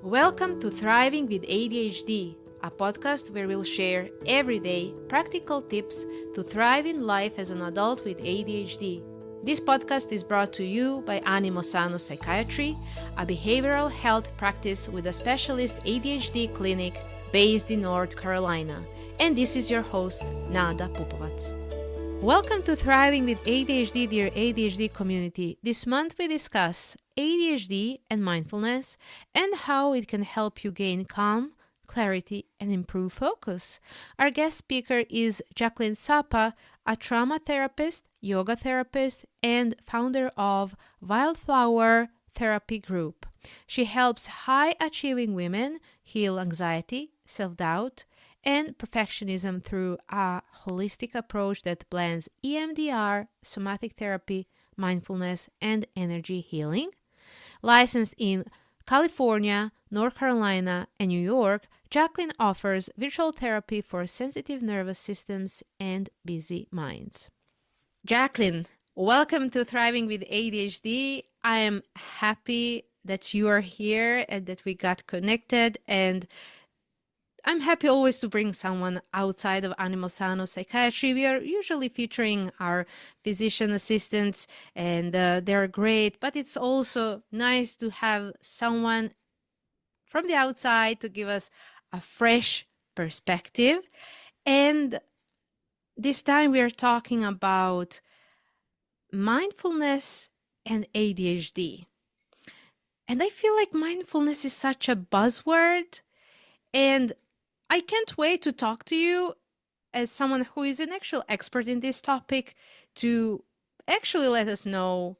Welcome to Thriving with ADHD, a podcast where we'll share everyday practical tips to thrive in life as an adult with ADHD. This podcast is brought to you by Animo Sano Psychiatry, a behavioral health practice with a specialist ADHD clinic based in North Carolina. And this is your host, Nada Pupovac. Welcome to Thriving with ADHD, dear ADHD community. This month we discuss ADHD and mindfulness and how it can help you gain calm, clarity, and improve focus. Our guest speaker is Jaclyn Sappah, a trauma therapist, yoga therapist, and founder of Wildflower Therapy Group. She helps high-achieving women heal anxiety, self-doubt, and perfectionism through a holistic approach that blends EMDR, somatic therapy, mindfulness, and energy healing. Licensed in California, North Carolina, and New York, Jaclyn offers virtual therapy for sensitive nervous systems and busy minds. Jaclyn, welcome to Thriving with ADHD. I am happy that you are here and that we got connected, and I'm happy always to bring someone outside of Animo Sano Psychiatry. We are usually featuring our physician assistants, and they're great, but it's also nice to have someone from the outside to give us a fresh perspective. And this time we are talking about mindfulness and ADHD. And I feel like mindfulness is such a buzzword, and I can't wait to talk to you as someone who is an actual expert in this topic to actually let us know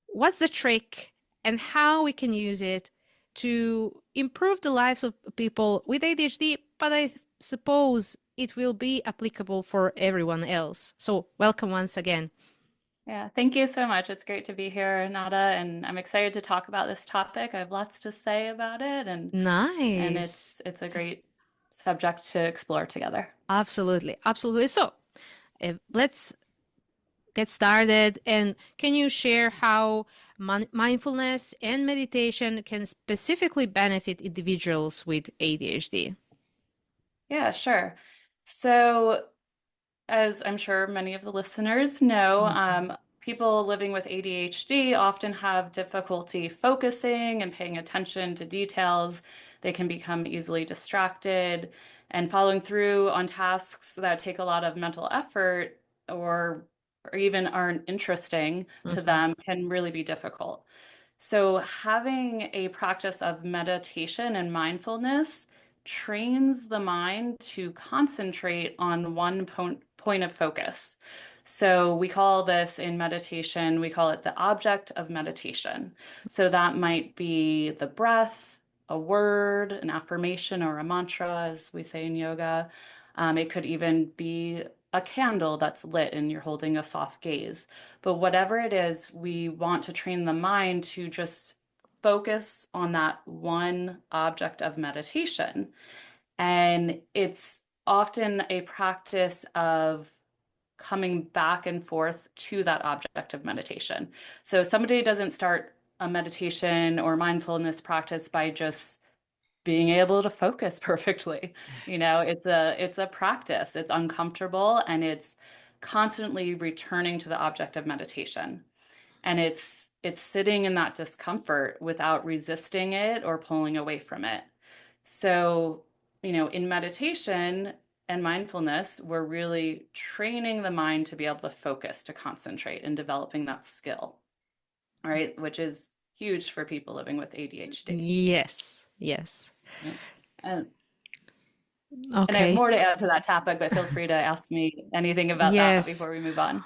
what's the trick and how we can use it to improve the lives of people with ADHD, but I suppose it will be applicable for everyone else. So welcome once again. Yeah, thank you so much. It's great to be here, Nada, and I'm excited to talk about this topic. I have lots to say about it, and Nice. it's a great subject to explore together. Absolutely. So let's get started. And can you share how mindfulness and meditation can specifically benefit individuals with ADHD? Yeah, sure. So, as I'm sure many of the listeners know, people living with ADHD often have difficulty focusing and paying attention to details. They can become easily distracted, and following through on tasks that take a lot of mental effort or even aren't interesting to them can really be difficult. So, having a practice of meditation and mindfulness trains the mind to concentrate on one point of focus. So we call this in meditation, we call it the object of meditation. So that might be the breath, a word, an affirmation, or a mantra, as we say in yoga. It could even be a candle that's lit and you're holding a soft gaze. But whatever it is, we want to train the mind to just focus on that one object of meditation. And it's often a practice of coming back and forth to that object of meditation. So somebody doesn't start a meditation or mindfulness practice by just being able to focus perfectly. It's a practice. It's uncomfortable, and it's constantly returning to the object of meditation. And it's sitting in that discomfort without resisting it or pulling away from it. So, in meditation and mindfulness, we're really training the mind to be able to focus, to concentrate, and developing that skill, right? Which is huge for people living with ADHD. Yes. And I have more to add to that topic, but feel free to ask me anything about that before we move on.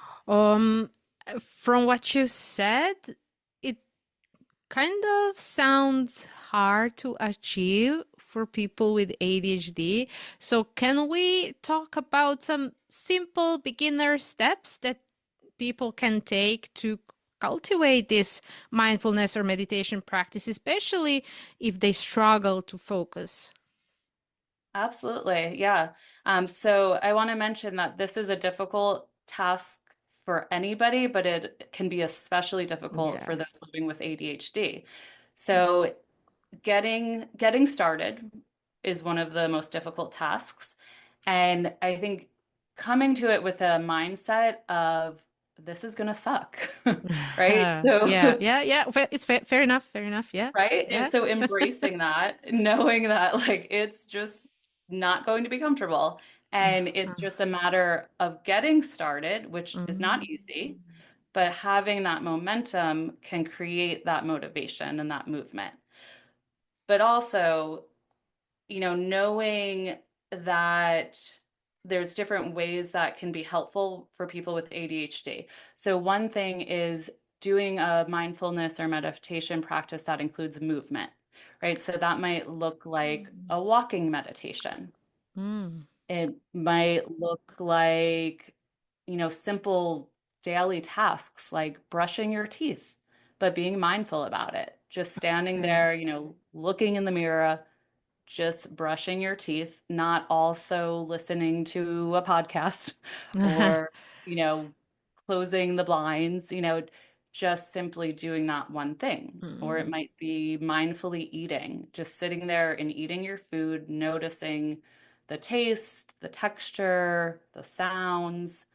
From what you said, it kind of sounds hard to achieve for people with ADHD. So can we talk about some simple beginner steps that people can take to cultivate this mindfulness or meditation practice, especially if they struggle to focus? Absolutely. Yeah. So I want to mention that this is a difficult task for anybody, but it can be especially difficult for those living with ADHD. So getting started is one of the most difficult tasks. And I think coming to it with a mindset of this is gonna suck, right? Yeah, So yeah, yeah. It's fair enough. Fair enough. Yeah, right? And yeah. so embracing that, knowing that like it's just not going to be comfortable. And it's just a matter of getting started, which is not Mm. easy, but having that momentum can create that motivation and that movement. But also, knowing that there's different ways that can be helpful for people with ADHD. So one thing is doing a mindfulness or meditation practice that includes movement, right? So that might look like a walking meditation. Mm. It might look like, simple daily tasks like brushing your teeth, but being mindful about it. Just standing Okay. there, looking in the mirror, just brushing your teeth, not also listening to a podcast or, you know, closing the blinds, just simply doing that one thing. Or it Mm. might be mindfully eating, just sitting there and eating your food, noticing the taste, the texture, the sounds,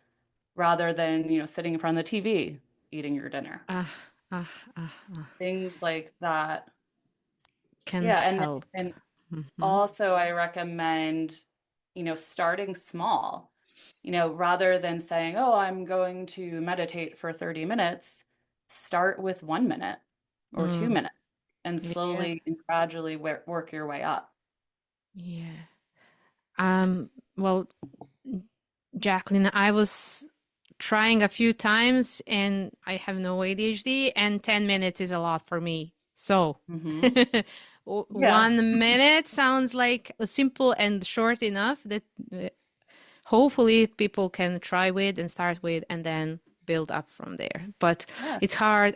rather than, sitting in front of the TV eating your dinner. Ah, ah, ah, ah. Things like that. Can Yeah, help. and Hmm. also, I recommend, starting small, rather than saying, oh, I'm going to meditate for 30 minutes, start with 1 minute or two Mm. minutes and Yeah, slowly and gradually work your way up. yeah. Well, Jaclyn, I was trying a few times and I have no ADHD, and 10 minutes is a lot for me. So, Hmm. Yeah. 1 minute sounds like simple and short enough that hopefully people can try with and start with and then build up from there. But Yeah. it's hard.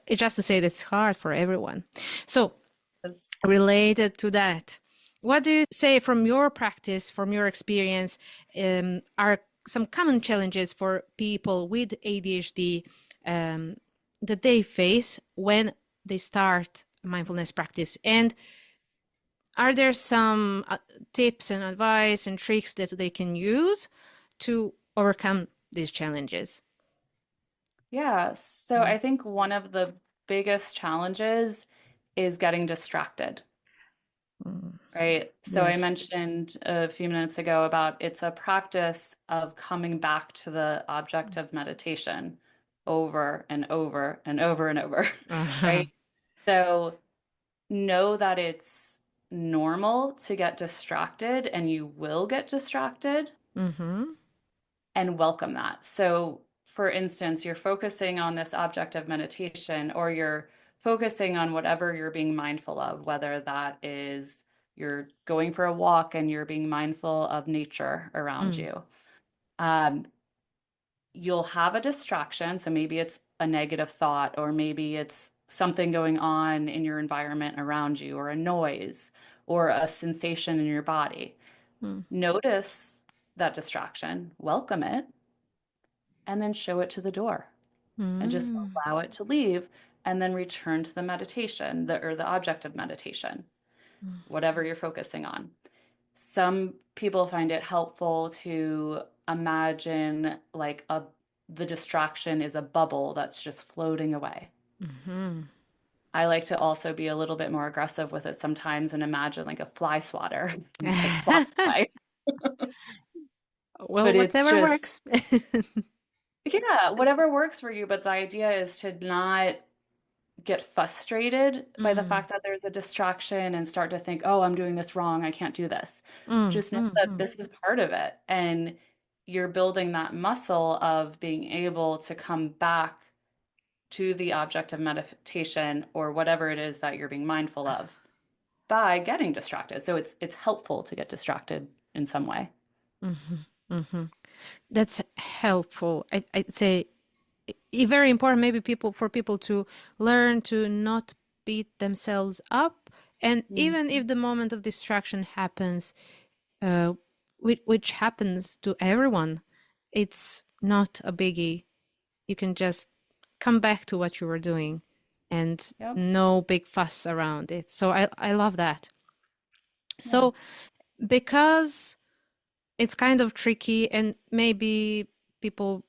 Just to say that it's hard for everyone. So, That's- related to that, what do you say from your practice, from your experience, are some common challenges for people with ADHD um, that they face when they start mindfulness practice? And are there some tips and advice and tricks that they can use to overcome these challenges? Yeah. So I think one of the biggest challenges is getting distracted. Mm. Right. So I Yes. mentioned a few minutes ago about it's a practice of coming back to the object of meditation over and over and over and over, Uh-huh. right? So know that it's normal to get distracted and you will get distracted Mm-hmm. and welcome that. So, for instance, you're focusing on this object of meditation, or you're focusing on whatever you're being mindful of, whether that is you're going for a walk and you're being mindful of nature around Mm. you. Um, you'll have a distraction. So maybe it's a negative thought, or maybe it's something going on in your environment around you, or a noise, or a sensation in your body. Mm. Notice that distraction, welcome it, and then show it to the door and just Mm. allow it to leave and then return to the meditation, the object of meditation, whatever you're focusing on. Some people find it helpful to imagine like the distraction is a bubble that's just floating away. Mm-hmm. I like to also be a little bit more aggressive with it sometimes and imagine like a fly swatter, a swat fly. Well, But it's whatever just, works. yeah, whatever works for you. But the idea is to not get frustrated by the Mm. fact that there's a distraction and start to think, oh, I'm doing this wrong. I can't do this. Mm. Just know Mm. that Mm. this is part of it. And you're building that muscle of being able to come back to the object of meditation or whatever it is that you're being mindful of by getting distracted. So it's helpful to get distracted in some way. Mm-hmm. Mm-hmm. That's helpful. I'd say very important maybe people for people to learn to not beat themselves up, and Mm. even if the moment of distraction happens, uh, which happens to everyone, it's not a biggie. You can just come back to what you were doing. and Yep. no big fuss around it. So I love that. Yeah. So because it's kind of tricky and maybe people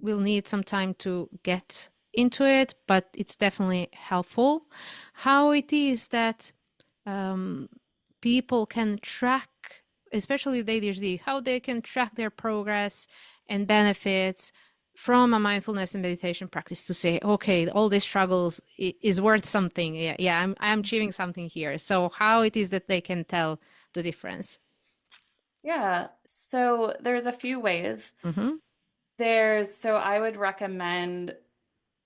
will need some time to get into it, but it's definitely helpful. How it is that um, people can track, especially with ADHD, how they can track their progress and benefits from a mindfulness and meditation practice to say, okay, all these struggles is worth something. Yeah, yeah, I'm achieving something here. So how it is that they can tell the difference? Yeah. So there's a few ways. Mm-hmm. So I would recommend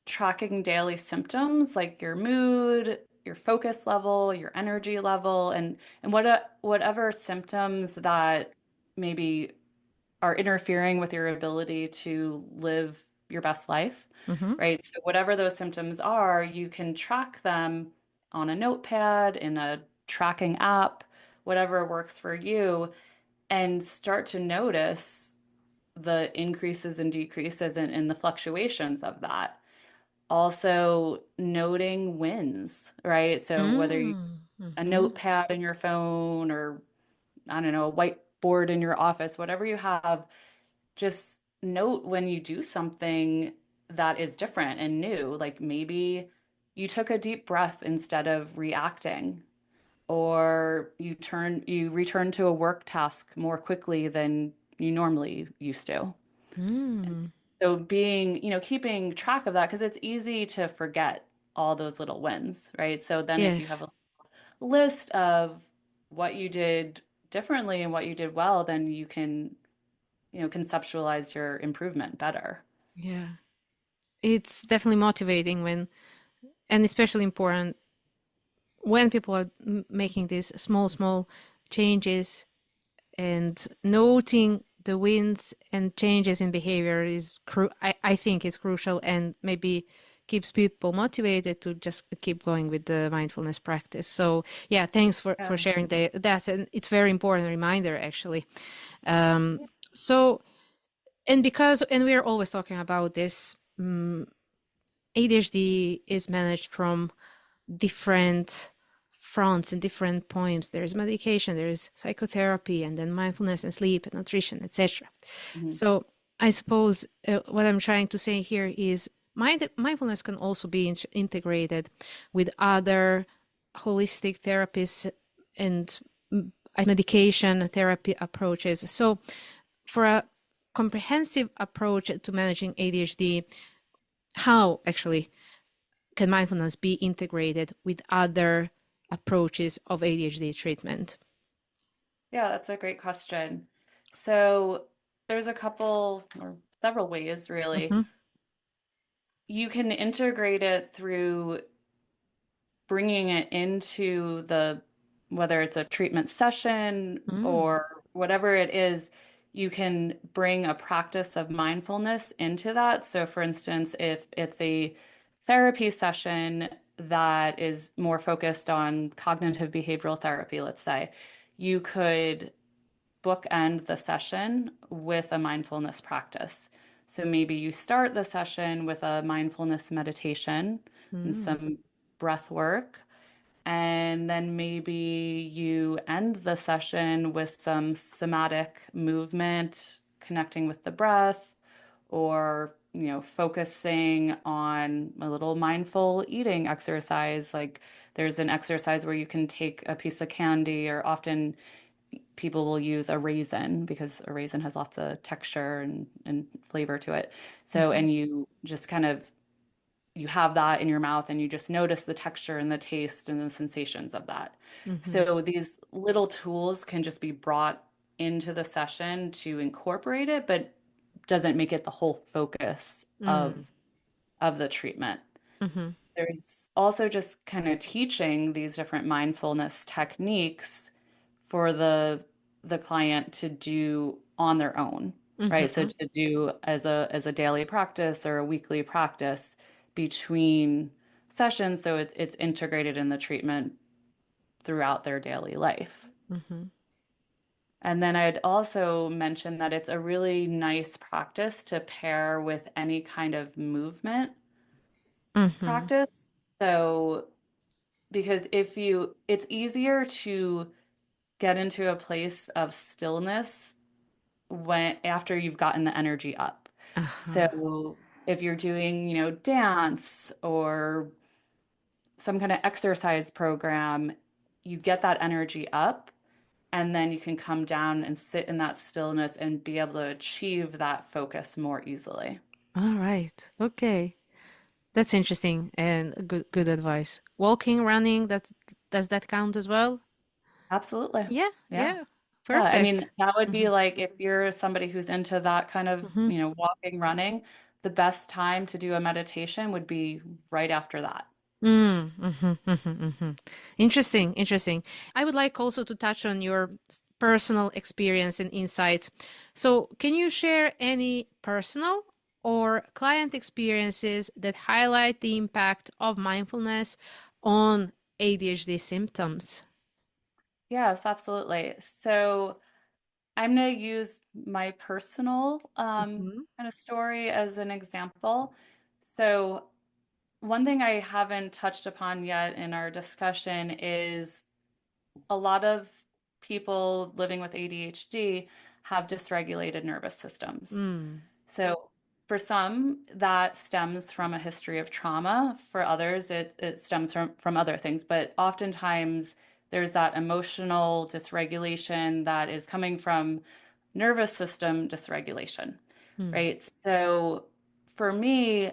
tracking daily symptoms like your mood, your focus level, your energy level, and whatever symptoms that maybe are interfering with your ability to live your best life, Mm-hmm. right? So whatever those symptoms are, you can track them on a notepad, in a tracking app, whatever works for you, and start to notice the increases and decreases and the fluctuations of that. Also, noting wins, right? So whether you a Mm-hmm. notepad in your phone or I don't know, a whiteboard in your office, whatever you have, just note when you do something that is different and new. Like maybe you took a deep breath instead of reacting, or you return to a work task more quickly than you normally used to. And Mm. so keeping track of that, because it's easy to forget all those little wins, right? So then if you have Yes. a list of what you did differently and what you did well, then you can, conceptualize your improvement better. Yeah. It's definitely motivating when, and especially important when people are making these small changes and noting the wins and changes in behavior is I think is crucial and maybe keeps people motivated to just keep going with the mindfulness practice. So yeah, thanks for Yeah. sharing that, and it's very important reminder actually. um, so and we're always talking about this, ADHD is managed from different fronts and different points. There's medication, there's psychotherapy, and then mindfulness and sleep and nutrition, etc. Mhm. So I suppose what I'm trying to say here is mindfulness can also be integrated with other holistic therapies and medication therapy approaches. So for a comprehensive approach to managing ADHD, how actually can mindfulness be integrated with other approaches of ADHD treatment? Yeah, that's a great question. So there's a couple or several ways, really. Mm-hmm. You can integrate it through bringing it into whether it's a treatment session Mm. or whatever it is, you can bring a practice of mindfulness into that. So, for instance, if it's a therapy session that is more focused on cognitive behavioral therapy, let's say, you could bookend the session with a mindfulness practice. So maybe you start the session with a mindfulness meditation and Mm. some breath work, and then maybe you end the session with some somatic movement, connecting with the breath, or, focusing on a little mindful eating exercise. Like there's an exercise where you can take a piece of candy, or often people will use a raisin because a raisin has lots of texture and flavor to it. So, Mm-hmm. and you just kind of you have that in your mouth and you just notice the texture and the taste and the sensations of that. Mm-hmm. So these little tools can just be brought into the session to incorporate it, but doesn't make it the whole focus of Mm. the treatment. Mm-hmm. There's also just kind of teaching these different mindfulness techniques for the client to do on their own, right? So Mm-hmm. to do as a daily practice or a weekly practice between sessions, so it's integrated in the treatment throughout their daily life. Mm-hmm. And then I'd also mention that it's a really nice practice to pair with any kind of movement Mm-hmm. practice. So, because it's easier to get into a place of stillness when after you've gotten the energy up. Uh-huh. So, if you're doing, dance or some kind of exercise program, you get that energy up, and then you can come down and sit in that stillness and be able to achieve that focus more easily. All right. Okay. That's interesting and good advice. Walking, running, does that count as well? Absolutely. Yeah, Yeah. yeah. Yeah. I mean, Perfect. that would be Hmm. like if you're somebody who's into that kind of, Hmm. walking, running, the best time to do a meditation would be right after that. Mm, Interesting, interesting. I would like also to touch on your personal experience and insights. So, can you share any personal or client experiences that highlight the impact of mindfulness on ADHD symptoms? Yes, absolutely. So I'm going to use my personal Hmm. kind of story as an example. So one thing I haven't touched upon yet in our discussion is a lot of people living with ADHD have dysregulated nervous systems. Mm, So for some, that stems from a history of trauma. For others, it stems from other things. But oftentimes, there's that emotional dysregulation that is coming from nervous system dysregulation, mm, right? So for me,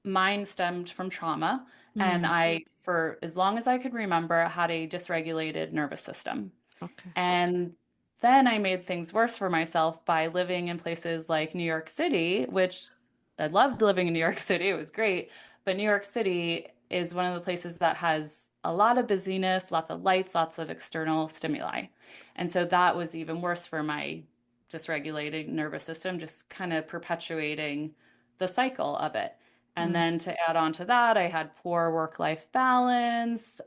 mine stemmed from trauma. And mm. for as long as I could remember, had a dysregulated nervous system. Okay. And then I made things worse for myself by living in places like New York City, which I loved living in New York City. It was great. But New York City is one of the places that has a lot of busyness, lots of lights, lots of external stimuli. And so that was even worse for my dysregulated nervous system, just kind of perpetuating the cycle of it. And Mm, then to add on to that, I had poor work-life balance.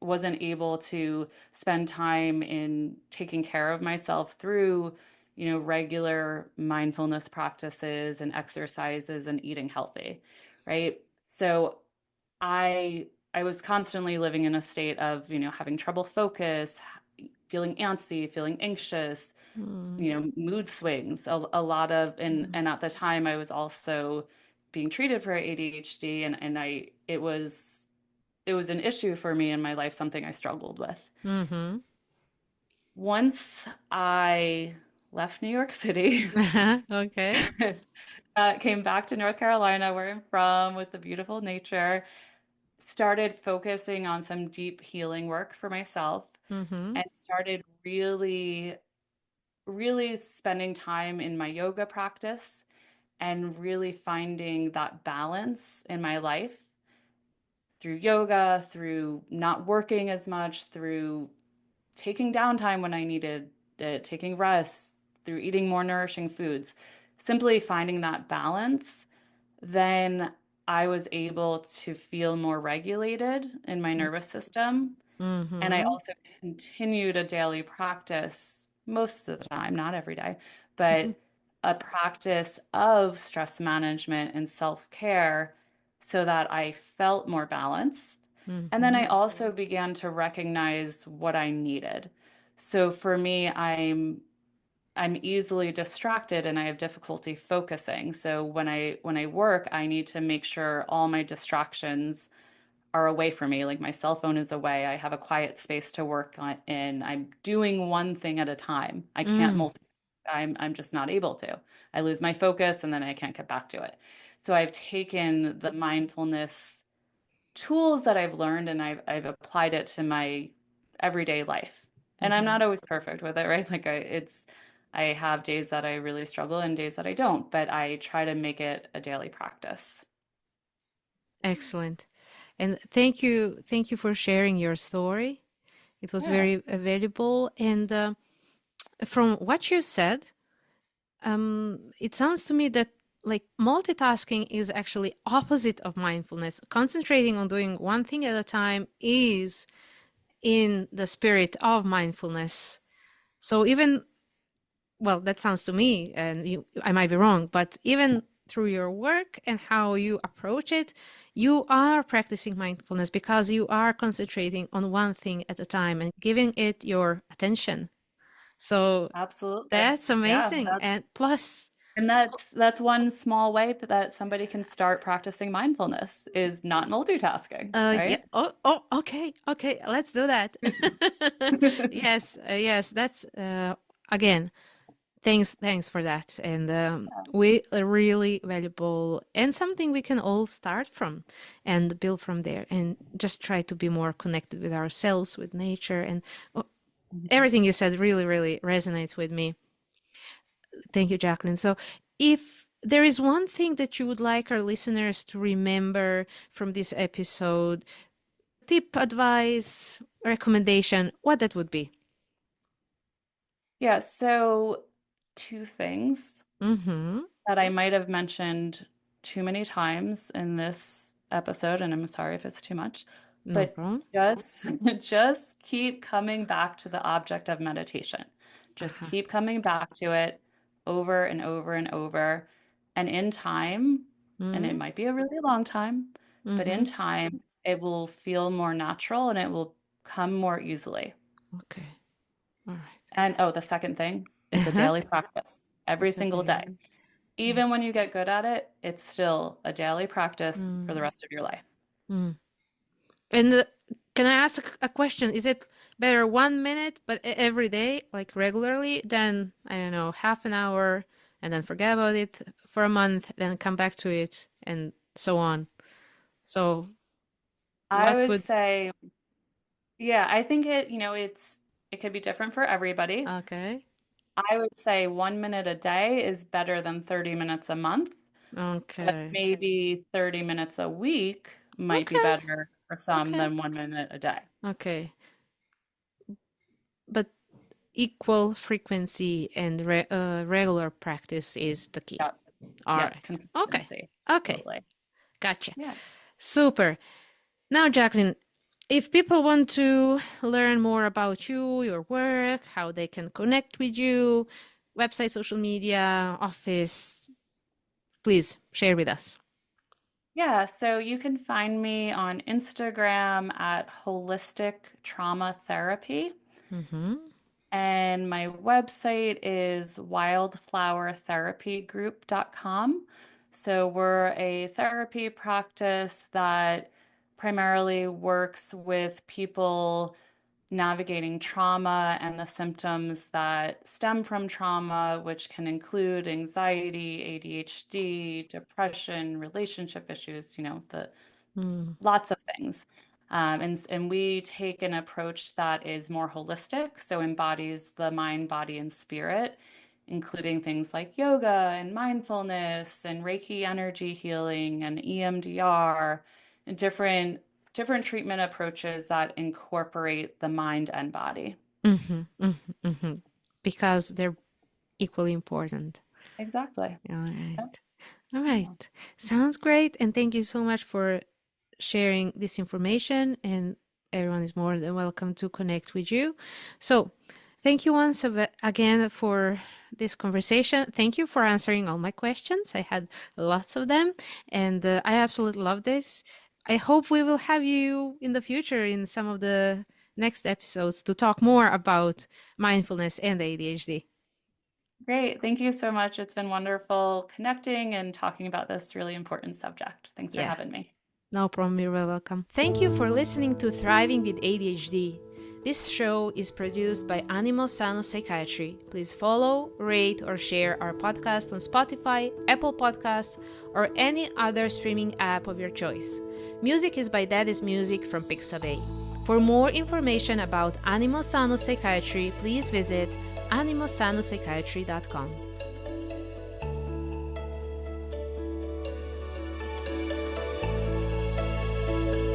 Wasn't able to spend time in taking care of myself through, regular mindfulness practices and exercises and eating healthy, right? So I was constantly living in a state of, having trouble focus, feeling antsy, feeling anxious, mm, mood swings, a lot of, and mm, and at the time I was also being treated for ADHD, and it was an issue for me in my life, something I struggled with. mm-hmm. Once I left New York City, Okay. came back to North Carolina, where I'm from, with the beautiful nature, started focusing on some deep healing work for myself, Mm-hmm. and started really, really spending time in my yoga practice and really finding that balance in my life through yoga, through not working as much, through taking downtime when I needed it, taking rest, through eating more nourishing foods, simply finding that balance, then I was able to feel more regulated in my nervous system. And I Mm-hmm. also continued a daily practice most of the time, not every day, but a practice of stress management and self-care so that I felt more balanced. And then Mm-hmm. I also began to recognize what I needed. So for me, I'm easily distracted and I have difficulty focusing. So when I work, I need to make sure all my distractions are away from me. Like my cell phone is away. I have a quiet space to work on in. I'm doing one thing at a time. I can't Mm, multi. I'm just not able to. I lose my focus and then I can't get back to it. So I've taken the mindfulness tools that I've learned and I've applied it to my everyday life. And I'm mm-hmm. not always perfect with it, right? I have days that I really struggle and days that I don't, but I try to make it a daily practice. Excellent. And thank you for sharing your story. It was Yeah. very valuable. And from what you said, it sounds to me that like multitasking is actually opposite of mindfulness. Concentrating on doing one thing at a time is in the spirit of mindfulness. So even well, that sounds to me, and I might be wrong, but even through your work and how you approach it, you are practicing mindfulness because you are concentrating on one thing at a time and giving it your attention. So Absolutely. that's Yeah, amazing. And plus, and that's one small way that somebody can start practicing mindfulness is not multitasking, yeah. right? Okay. Let's do that. Yes. Yes. That's again. Thanks for that. And we are really valuable and something we can all start from and build from there and just try to be more connected with ourselves, with nature, and everything you said really, really resonates with me. Thank you, Jaclyn. So, if there is one thing that you would like our listeners to remember from this episode, tip, advice, recommendation, what that would be? Yeah, so two things Mm-hmm. that I might have mentioned too many times in this episode, and I'm sorry if it's too much, No but problem. just keep coming back to the object of meditation. Just Uh-huh. keep coming back to it over and over and over. And in time, and it Mm-hmm. might be a really long time, but Mm-hmm. in time, it will feel more natural and it will come more easily. Okay. All right. And oh, the second thing, it's a Uh-huh. daily practice every It's a single day. daily. Even when you get good at it, it's still a daily practice for the Mm. rest of your life. Mm. And can I ask a question? Is it better 1 minute, but every day, like regularly, than, I don't know, half an hour and then forget about it for a month, then come back to it and so on? So I what would would, say, yeah, I think it could be different for everybody. okay, I would say 1 minute a day is better than 30 minutes a month, but okay, maybe 30 minutes a week might be okay, better for some okay, than 1 minute a day. okay. But equal frequency and regular practice is the key. Yeah, All yeah, right. Okay. consistency. Okay. Totally. Gotcha. Yeah. Super. Now, Jaclyn, if people want to learn more about you, your work, how they can connect with you, website, social media, office, please share with us. Yeah, so you can find me on Instagram at Holistic Trauma Therapy. Mm-hmm. And my website is wildflowertherapygroup.com. So we're a therapy practice that primarily works with people navigating trauma and the symptoms that stem from trauma, which can include anxiety, ADHD, depression, relationship issues, the Mm. lots of things. And we take an approach that is more holistic, so embodies the mind, body, and spirit, including things like yoga and mindfulness and Reiki energy healing and EMDR and different treatment approaches that incorporate the mind and body. Mm-hmm. Mm-hmm. Mm-hmm. Because they're equally important. Exactly. All right. Yep. All Yeah. right. Sounds great. And thank you so much for sharing this information. And everyone is more than welcome to connect with you. So, thank you once again for this conversation. Thank you for answering all my questions. I had lots of them, and I absolutely love this. I hope we will have you in the future in some of the next episodes to talk more about mindfulness and ADHD. Great. Thank you so much. It's been wonderful connecting and talking about this really important subject. Thanks for Yeah, having me. no problem. You're welcome. Thank you for listening to Thriving with ADHD. This show is produced by Animo Sano Psychiatry. Please follow, rate, or share our podcast on Spotify, Apple Podcasts, or any other streaming app of your choice. Music is by Daddy's Music from Pixabay. For more information about Animo Sano Psychiatry, please visit animosanopsychiatry.com.